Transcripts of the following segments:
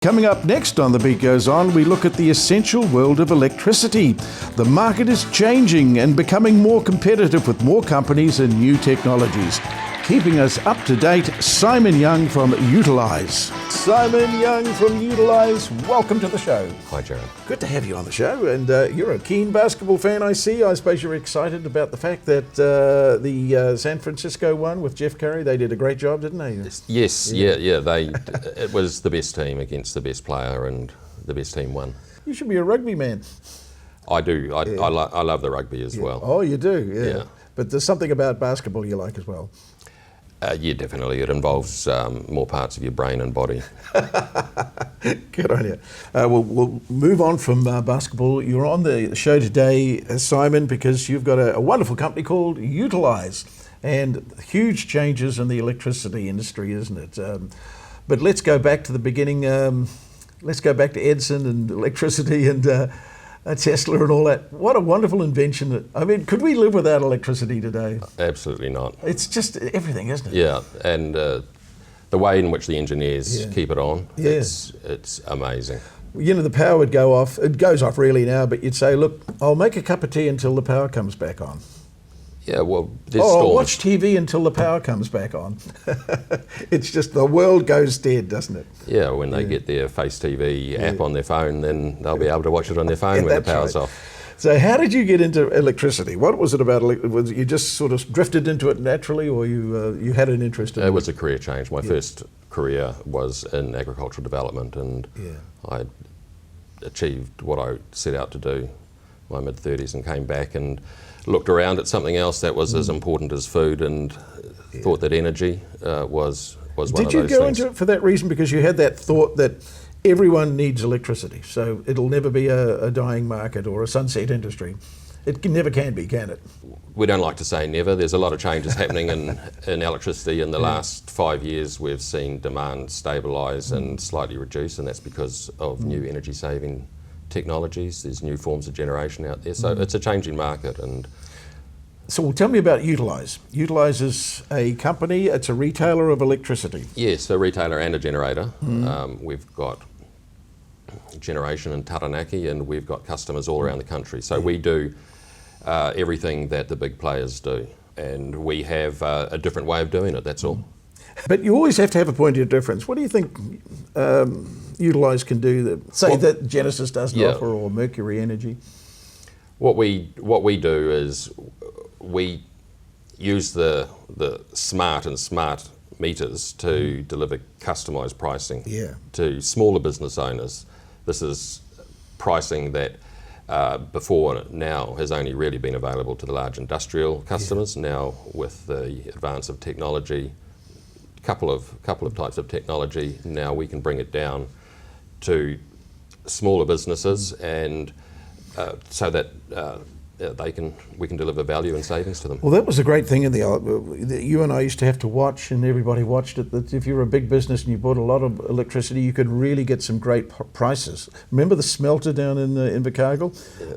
Coming up next on The Beat Goes On, we look at the essential world of electricity. The market is changing and becoming more competitive with more companies and new technologies. Keeping us up to date, Simon Young from Utilise. Simon Young from Utilise, welcome to the show. Hi, Jared. Good to have you on the show, and you're a keen basketball fan, I see. I suppose you're excited about the fact that the San Francisco one with Jeff Curry, they did a great job, didn't they? Yes, yeah. It was the best team against the best player, and the best team won. You should be a rugby man. I do. I love the rugby as well. Oh, you do, yeah. But there's something about basketball you like as well. Yeah, definitely. It involves more parts of your brain and body. Good on you. We'll move on from basketball. You're on the show today, Simon, because you've got a wonderful company called Utilise, and huge changes in the electricity industry, isn't it? But let's go back to the beginning. Let's go back to Edison and electricity and Tesla and all that. What a wonderful invention. I mean, could we live without electricity today? Absolutely not. It's just everything, isn't it? Yeah, and the way in which the engineers keep it on, it's amazing. You know, the power would go off. It goes off really now, but you'd say, look, I'll make a cup of tea until the power comes back on. Yeah, well, there's I'll watch TV until the power comes back on. It's just the world goes dead, doesn't it? Yeah, when they get their Face TV app on their phone, then they'll be able to watch it on their phone when the power's off. So how did you get into electricity? What was it about? Was you just sort of drifted into it naturally, or you had an interest in it? It was a career change. My first career was in agricultural development, and I achieved what I set out to do in my mid-30s and came back and looked around at something else that was as important as food, and thought that energy was one of those things. Did you go into it for that reason, because you had that thought that everyone needs electricity, so it'll never be a dying market or a sunset industry? It never can be, can it? We don't like to say never. There's a lot of changes happening in electricity. In the last 5 years, we've seen demand stabilise and slightly reduce, and that's because of new energy saving technologies. There's new forms of generation out there, so it's a changing market. And so tell me about Utilise. Utilise is a company, it's a retailer of electricity. Yes, a retailer and a generator. We've got generation in Taranaki, and we've got customers all around the country. So we do everything that the big players do, and we have a different way of doing it, that's all. But you always have to have a point of difference. What do you think Utilise can do that Genesis doesn't offer, or Mercury Energy? What we do is we use the smart meters to deliver customised pricing to smaller business owners. This is pricing that before now has only really been available to the large industrial customers. Now, with the advance of technology, couple of types of technology, now we can bring it down to smaller businesses, and so that we can deliver value and savings to them. Well, that was a great thing in that you and I used to have to watch, and everybody watched it, that if you were a big business and you bought a lot of electricity, you could really get some great prices. Remember the smelter down in Invercargill?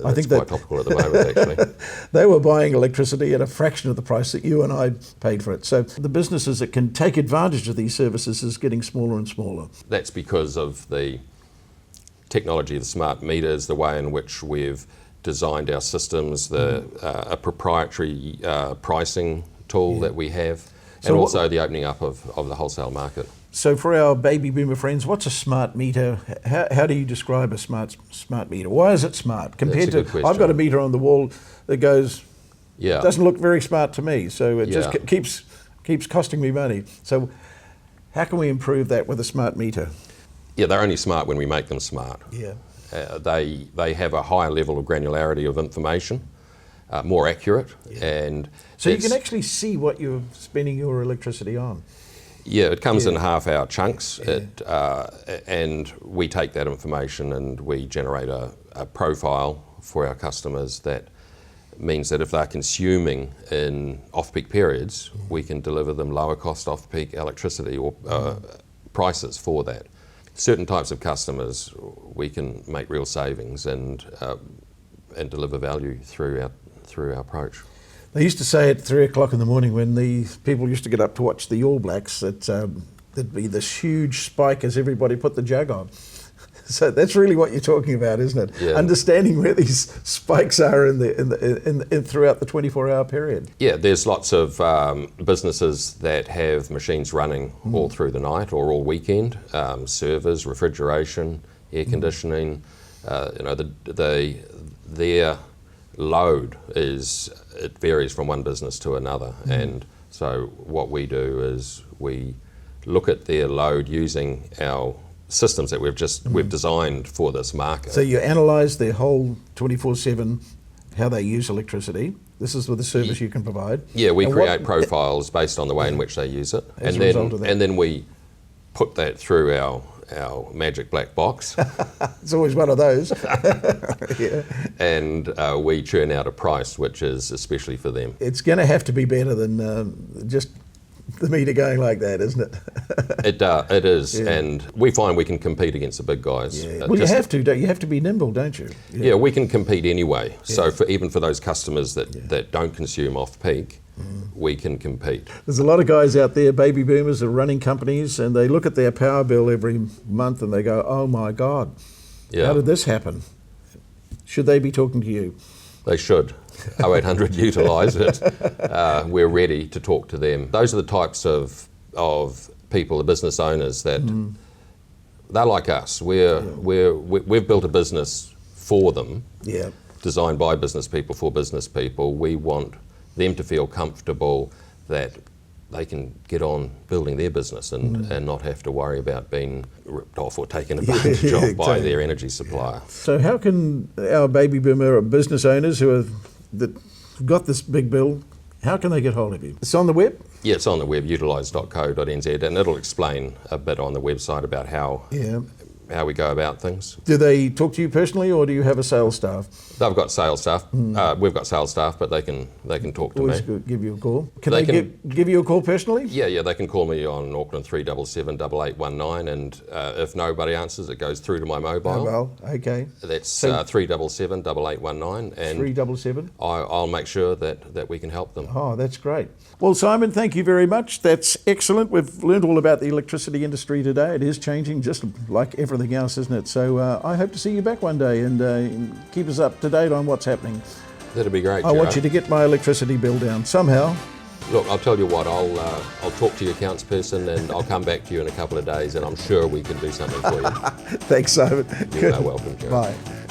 I think that's quite topical at the moment, actually. They were buying electricity at a fraction of the price that you and I paid for it. So the businesses that can take advantage of these services is getting smaller and smaller. That's because of the technology of the smart meters, the way in which we've designed our systems, a proprietary pricing tool that we have, and also the opening up of the wholesale market. So for our baby boomer friends, what's a smart meter? How do you describe a smart meter? Why is it smart compared to? I've got a meter on the wall that goes. Doesn't look very smart to me, so it just keeps costing me money. So how can we improve that with a smart meter? Yeah, they're only smart when we make them smart. Yeah. They have a higher level of granularity of information, more accurate, and so you can actually see what you're spending your electricity on. Yeah, it comes in half-hour chunks, and we take that information and we generate a profile for our customers that means that if they're consuming in off-peak periods, we can deliver them lower cost off-peak electricity or prices for that. Certain types of customers, we can make real savings and deliver value through our approach. They used to say at 3 o'clock in the morning, when the people used to get up to watch the All Blacks, that there'd be this huge spike as everybody put the jug on. So that's really what you're talking about, isn't it? Yeah. Understanding where these spikes are throughout the 24-hour period. Yeah, there's lots of businesses that have machines running all through the night or all weekend. Servers, refrigeration, air conditioning. Their load it varies from one business to another, and so what we do is we look at their load using our systems that we've designed for this market. So you analyse their whole 24/7, how they use electricity. This is with the service you can provide. Yeah, we create profiles based on the way in which they use it, As a result of that. and then we put that through our magic black box. It's always one of those. Yeah. And we churn out a price which is especially for them. It's going to have to be better than just the meter going like that, isn't it? It is, Yeah. and we find we can compete against the big guys. Yeah. Well, you have to, don't you? You have to be nimble, don't you? Yeah, we can compete anyway. So even for those customers that don't consume off-peak, we can compete. There's a lot of guys out there, baby boomers, are running companies, and they look at their power bill every month and they go, oh my God, how did this happen? Should they be talking to you? They should. 0800 Utilise it. We're ready to talk to them. Those are the types of people, the business owners that they're like us. We've built a business for them, designed by business people for business people. We want them to feel comfortable that they can get on building their business and not have to worry about being ripped off or taken advantage of by their energy supplier. So how can our baby boomer business owners that got this big bill, how can they get hold of you? It's on the web? Yeah, it's on the web, utilise.co.nz, and it'll explain a bit on the website about how we go about things. Do they talk to you personally, or do you have a sales staff? They've got sales staff. We've got sales staff, but they can talk to Always me. Give you a call. Can they give you a call personally? Yeah, they can call me on Auckland 377 8819, and if nobody answers, it goes through to my mobile. Mobile, okay. That's 377 8819, and 377. I'll make sure that we can help them. Oh, that's great. Well, Simon, thank you very much. That's excellent. We've learned all about the electricity industry today. It is changing just like everything else, isn't it? So I hope to see you back one day and keep us up to date on what's happening. That'd be great, I want you to get my electricity bill down somehow. Look, I'll tell you what, I'll talk to your accounts person and I'll come back to you in a couple of days, and I'm sure we can do something for you. Thanks, Simon. You're welcome, Gerard. Bye.